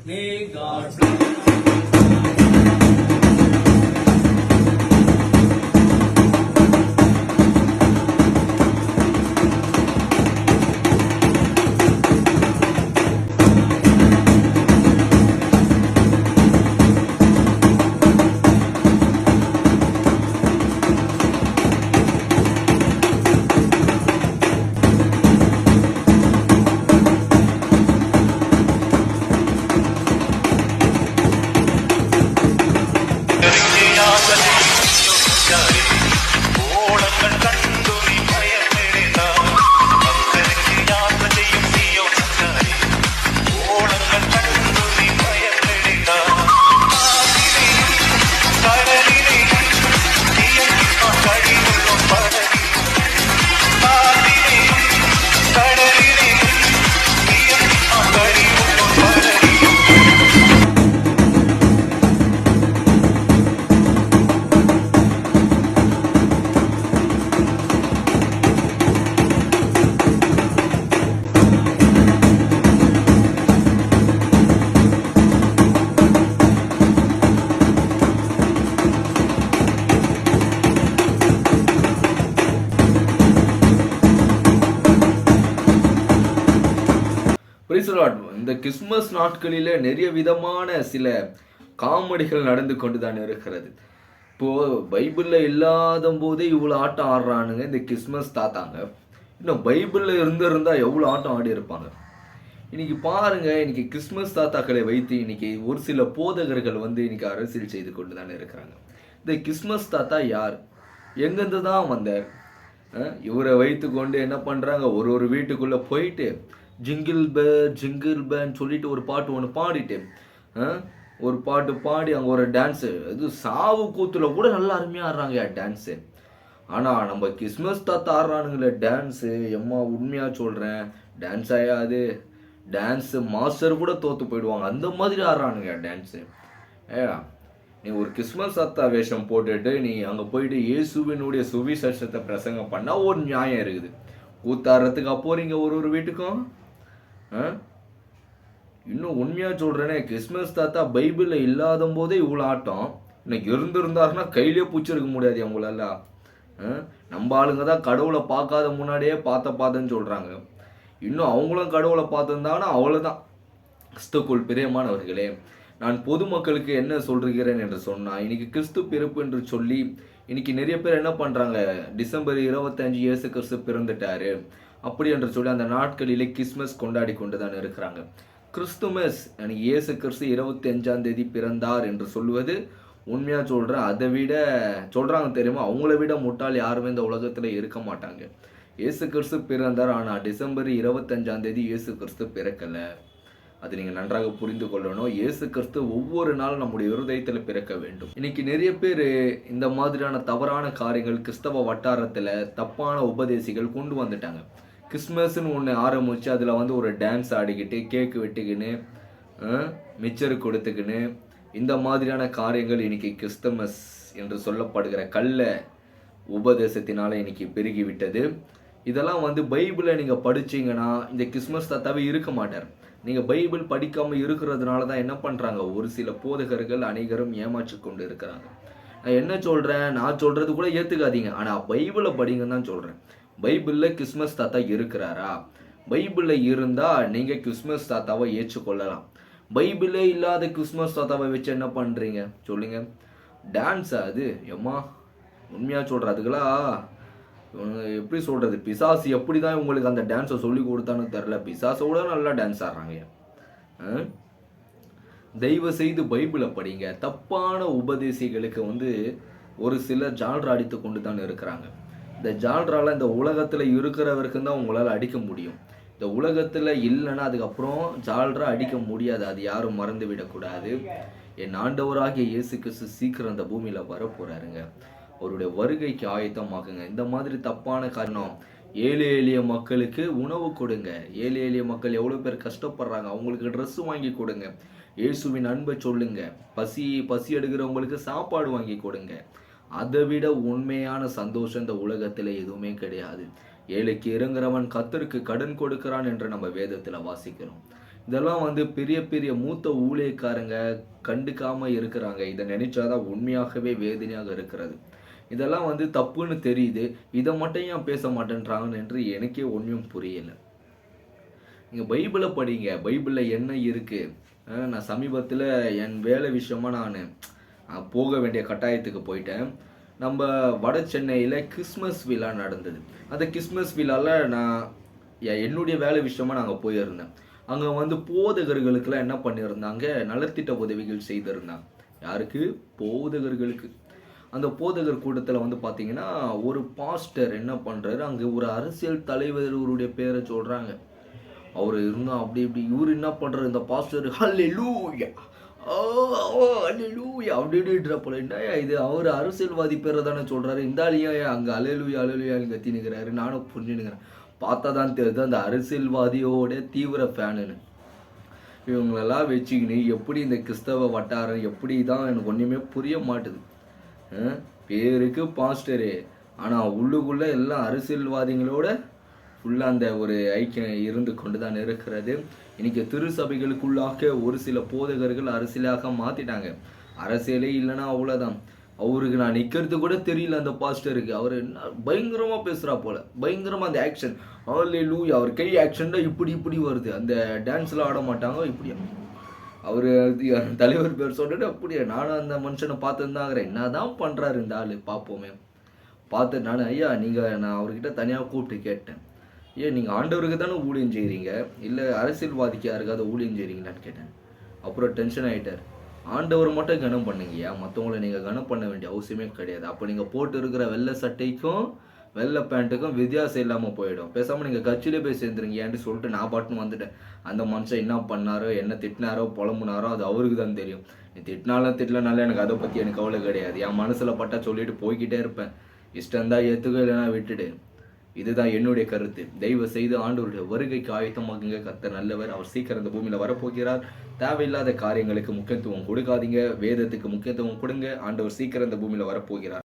May God bless. இந்த Christmas நாட்களில் நிறைய விதமான சில காமெடிகள் நடந்து கொண்டு தான் இருக்கிறது. இப்போது பைபிளில் இல்லாத போதே இவ்வளோ ஆட்டம் ஆடுறானுங்க இந்த கிறிஸ்மஸ் தாத்தாங்க. இன்னும் பைபிளில் இருந்திருந்தால் எவ்வளோ ஆட்டம் ஆடி இருப்பாங்க. இன்னைக்கு பாருங்க, இன்னைக்கு கிறிஸ்மஸ் தாத்தாக்களை வைத்து இன்னைக்கு ஒரு சில போதகர்கள் இன்னைக்கு அரசியல் செய்து கொண்டு தானே இருக்கிறாங்க. இந்த கிறிஸ்மஸ் தாத்தா யார், எங்கேருந்து தான் வந்தார்? இவரை வைத்து கொண்டு என்ன பண்ணுறாங்க, ஒரு வீட்டுக்குள்ளே போயிட்டு ஜிங்கிள் பேன்னு சொல்லிட்டு ஒரு பாட்டு ஒன்று பாடிட்டு ஒரு பாட்டு பாடி அங்கே ஒரு டான்ஸு, அது சாவு கூத்துல கூட நல்லா அருமையாக ஆடுறாங்க டான்ஸு. ஆனால் நம்ம கிறிஸ்மஸ் தாத்தா ஆடுறானுங்களே டான்ஸு, எம்மா உண்மையாக சொல்கிறேன், டான்ஸ் ஆயாது, டான்ஸு மாஸ்டர் கூட தோற்று போயிடுவாங்க, அந்த மாதிரி ஆடுறானுங்க டான்ஸு. நீ ஒரு கிறிஸ்மஸ் தாத்தா வேஷம் போட்டுட்டு நீ அங்கே போயிட்டு இயேசுவினுடைய சுவிசேஷத்தை பிரசங்கம் பண்ணால் ஒரு நியாயம் இருக்குது. கூத்தாடுறதுக்கு போறீங்க ஒரு வீட்டுக்கும். இன்னும் உண்மையாக சொல்கிறேனே, கிறிஸ்மஸ் தாத்தா பைபிளில் இல்லாத போதே இவ்வளோ ஆட்டம். இன்னைக்கு இருந்திருந்தாருன்னா கையிலே பிடிச்சிருக்க முடியாது அவங்களால. நம்ம ஆளுங்க தான் கடவுளை பார்க்காத முன்னாடியே பார்த்தேன்னு சொல்கிறாங்க. இன்னும் அவங்களும் கடவுளை பார்த்துருந்தாங்கன்னா அவ்வளோதான். கிறிஸ்துக்குள் பிரியமானவர்களே, நான் பொதுமக்களுக்கு என்ன சொல்கிறேன் என்று சொன்னால், இன்னைக்கு கிறிஸ்து பிறப்பு என்று சொல்லி இன்னைக்கு நிறைய பேர் என்ன பண்ணுறாங்க, டிசம்பர் 25 இயேசு கிறிஸ்து பிறந்துட்டாரு அப்படி என்று சொல்லி அந்த நாட்களிலே கிறிஸ்மஸ் கொண்டாடி கொண்டு தான் இருக்கிறாங்க. கிறிஸ்துமஸ் எனக்கு இயேசு கிறிஸ்து 25ஆம் தேதி பிறந்தார் என்று சொல்லுவது உண்மையாக சொல்கிறேன், அதை விட சொல்கிறாங்க தெரியுமா, அவங்கள விட முட்டாள் யாருமே இந்த உலகத்தில் இருக்க மாட்டாங்க. இயேசு கிறிஸ்து பிறந்தார், ஆனால் டிசம்பர் 25ஆம் தேதி இயேசு கிறிஸ்து பிறக்கலை. அது நீங்கள் நன்றாக புரிந்து கொள்ளணும். இயேசு கிறிஸ்து ஒவ்வொரு நாளும் நம்முடைய இருதயத்தில் பிறக்க வேண்டும். இன்னைக்கு நிறைய பேர் இந்த மாதிரியான தவறான காரியங்கள் கிறிஸ்தவ வட்டாரத்தில் தப்பான உபதேசிகள் கொண்டு வந்துட்டாங்க. கிறிஸ்மஸ்ன்னு ஒன்று ஆரம்பித்து அதில் ஒரு டான்ஸ் ஆடிக்கிட்டு கேக்கு வெட்டிக்கின்னு மிச்சரு கொடுத்துக்கின்னு இந்த மாதிரியான காரியங்கள் இன்னைக்கு கிறிஸ்தமஸ் என்று சொல்லப்படுகிற கள்ள உபதேசத்தினால இன்னைக்கு பெருகிவிட்டது. இதெல்லாம் பைபிளை நீங்கள் படிச்சிங்கன்னா இந்த கிறிஸ்மஸ் தாத்தாவே இருக்க மாட்டார். நீங்கள் பைபிள் படிக்காமல் இருக்கிறதுனால தான் என்ன பண்ணுறாங்க, ஒரு சில போதகர்கள் அனைவரும் ஏமாற்றி கொண்டு இருக்கிறாங்க. நான் என்ன சொல்கிறேன், நான் சொல்கிறது கூட ஏற்றுக்காதீங்க, ஆனால் பைபிளை படிங்கன்னு தான் சொல்கிறேன். பைபிளில் கிறிஸ்மஸ் தாத்தா இருக்கிறாரா? பைபிளில் இருந்தால் நீங்கள் கிறிஸ்மஸ் தாத்தாவை ஏற்றுக்கொள்ளலாம். பைபிளே இல்லாத கிறிஸ்மஸ் தாத்தாவை வச்சு என்ன பண்ணுறீங்க சொல்லுங்க? டான்ஸா அது? எம்மா உண்மையாக சொல்கிற, அதுக்கெல்லாம் எப்படி சொல்கிறது, பிசாசு எப்படி தான் உங்களுக்கு அந்த டான்ஸை சொல்லி கொடுத்தான்னு தெரில, பிசாசோட நல்லா டான்ஸ் ஆடுறாங்க. தயவு செய்து பைபிளை படிங்க. தப்பான உபதேசிகளுக்கு ஒரு சிலர் ஜால்ரா அடித்து கொண்டு தான் இருக்கிறாங்க. இந்த ஜால்ரால இந்த உலகத்தில் இருக்கிறவருக்கு தான் உங்களால் அடிக்க முடியும். இந்த உலகத்தில் இல்லைன்னா அதுக்கப்புறம் ஜால்ரா அடிக்க முடியாது. அது யாரும் மறந்து விடக்கூடாது. என் ஆண்டவராகிய இயேசு கிறிஸ்து சீக்கிரம் அந்த பூமியில் வரப்போறாருங்க. அவருடைய வருகைக்கு ஆயத்தமாகுங்க. இந்த மாதிரி தப்பான காரணம், ஏழை எளிய மக்களுக்கு உணவு கொடுங்க. ஏழை எளிய மக்கள் எவ்வளோ பேர் கஷ்டப்படுறாங்க, அவங்களுக்கு ட்ரெஸ் வாங்கி கொடுங்க. இயேசுவின் அன்பை சொல்லுங்க. பசி எடுக்கிறவங்களுக்கு சாப்பாடு வாங்கி கொடுங்க. அதை விட உண்மையான சந்தோஷம் இந்த உலகத்தில் எதுவுமே கிடையாது. ஏழைக்கு இறங்குறவன் கர்த்தருக்கு கடன் கொடுக்கிறான் என்று நம்ம வேதத்தில் வாசிக்கிறோம். இதெல்லாம் வந்து பெரிய பெரிய மூத்த ஊழியக்காரங்க கண்டுக்காம இருக்கிறாங்க. இத நினைச்சாதான் உண்மையாகவே வேதனையாக இருக்கிறது. இதெல்லாம் வந்து தப்புன்னு தெரியுது. இத மட்டும் ஏன் பேச மாட்டேன்றாங்கன்னு என்று எனக்கே ஒண்ணும் புரியல. நீங்க பைபிள படிங்க. பைபிள்ல என்ன இருக்கு? நான் சமீபத்தில என் வேலை விஷயமா நானு போக வேண்டிய கட்டாயத்துக்கு போயிட்டேன். நம்ப வட சென்னையில கிறிஸ்மஸ் விழா நடந்தது. அந்த கிறிஸ்மஸ் விழால நான் என்னுடைய வேலை விஷயமா நாங்க போயிருந்தேன். அங்க வந்து போதகர்களுக்கெல்லாம் என்ன பண்ணியிருந்தாங்க, நலத்திட்ட உதவிகள் செய்திருந்தாங்க. யாருக்கு? போதகர்களுக்கு. அந்த போதகர் கூட்டத்தில வந்து பார்த்தீங்கன்னா, ஒரு பாஸ்டர் என்ன பண்றாரு, அங்க ஒரு அரசியல் தலைவருடைய பேர சொல்றாங்க. அவரு இருந்தா அப்படி இப்படி இவரு என்ன பண்றாரு இந்த பாஸ்டர் ஹல்லேலூயா ஓ ஓ ஹல்லேலூயா அப்படி இப்படின்றப்பல என்னய்யா இது அவரு அரசியல்வாதி பேரை தானே சொல்றாரு இந்த ஆள் ஏன் அங்க ஹல்லேலூயா ஹல்லேலூயான்னு கத்தி நிற்கிறாரு நானும் புரிஞ்சுனுக்கிறேன் பார்த்தா தான் தெரியுது அந்த அரசியல்வாதியோட தீவிர ஃபேனுன்னு இவங்களெல்லாம் வச்சுக்கின்னு எப்படி இந்த கிறிஸ்தவ வட்டாரம் எப்படி தான் எனக்கு ஒன்றுமே புரிய மாட்டுது பேருக்கு பாஸ்டரு ஆனால் உள்ளுக்குள்ள எல்லாம் அரசியல்வாதிகளோட ஃபுல்லாக அந்த ஒரு ஐக்கியம் இருந்து கொண்டு தான் இருக்கிறது. இன்னைக்கு திருச்சபைகளுக்குள்ளாக ஒரு சில போதகர்கள் அரசியலாக மாற்றிட்டாங்க. அரசியலே இல்லைன்னா அவ்வளோதான். அவருக்கு நான் நிற்கிறது கூட தெரியல அந்த பாஸ்டருக்கு. அவர் என்ன பயங்கரமாக பேசுகிறா போல் பயங்கரமாக அந்த ஆக்ஷன் ஹல்லேலூயா அவர் கை ஆக்ஷன் தான் இப்படி இப்படி வருது. அந்த டான்ஸில் ஆட மாட்டாங்க இப்படியா அவர் தலைவர் பேர் சொல்லிட்டு அப்படியா நானும் அந்த மனுஷனை பார்த்துருந்தாங்கிறேன் என்ன தான் பண்ணுறாரு இந்த ஆள் பார்ப்போமே பார்த்து நான் ஐயா நான் அவர்கிட்ட தனியாக கூப்பிட்டு கேட்டேன் ஏன் நீங்கள் ஆண்டவருக்கு தானே ஊழியம் செய்கிறீங்க இல்லை அரசியல்வாதிக்கு யாருக்காவது ஊழியம் செய்கிறீங்களான்னு கேட்டேன் அப்புறம் டென்ஷன் ஆகிட்டார் ஆண்டவர் மட்டும் கனம் பண்ணுங்கய்யா மற்றவங்களை நீங்கள் கனம் பண்ண வேண்டிய அவசியமே கிடையாது அப்போ நீங்கள் போட்டு இருக்கிற வெள்ளை சட்டைக்கும் வெள்ளை பேண்ட்டுக்கும் வித்தியாசம் இல்லாமல் போயிடும் பேசாமல் நீங்கள் கட்சியிலே போய் சேர்ந்துருங்க ஏன்ட்டு சொல்லிட்டு நான் பாட்டுன்னு வந்துட்டேன் அந்த மனுஷன் என்ன பண்ணாரோ என்ன திட்டினாரோ புலம்புனாரோ அது அவருக்கு தான் தெரியும் நீ திட்டினாலும் திட்டலனாலும் எனக்கு அதை பற்றி எனக்கு கவலை கிடையாது என் மனசில் பட்டா சொல்லிட்டு போய்கிட்டே இருப்பேன் இஷ்டம் தான் ஏற்றுக்க இல்லைன்னா விட்டுடு இதுதான் என்னுடைய கருத்து தயவு செய்து ஆண்டவருடைய வருகைக்கு ஆயத்தமாகுங்க கர்த்தர் நல்லவர் அவர் சீக்கிரம் இந்த பூமியில வரப்போகிறார் தேவையில்லாத காரியங்களுக்கு முக்கியத்துவம் கொடுக்காதீங்க வேதத்துக்கு முக்கியத்துவம் கொடுங்க ஆண்டவர் சீக்கிரம் இந்த பூமியில வரப்போகிறார்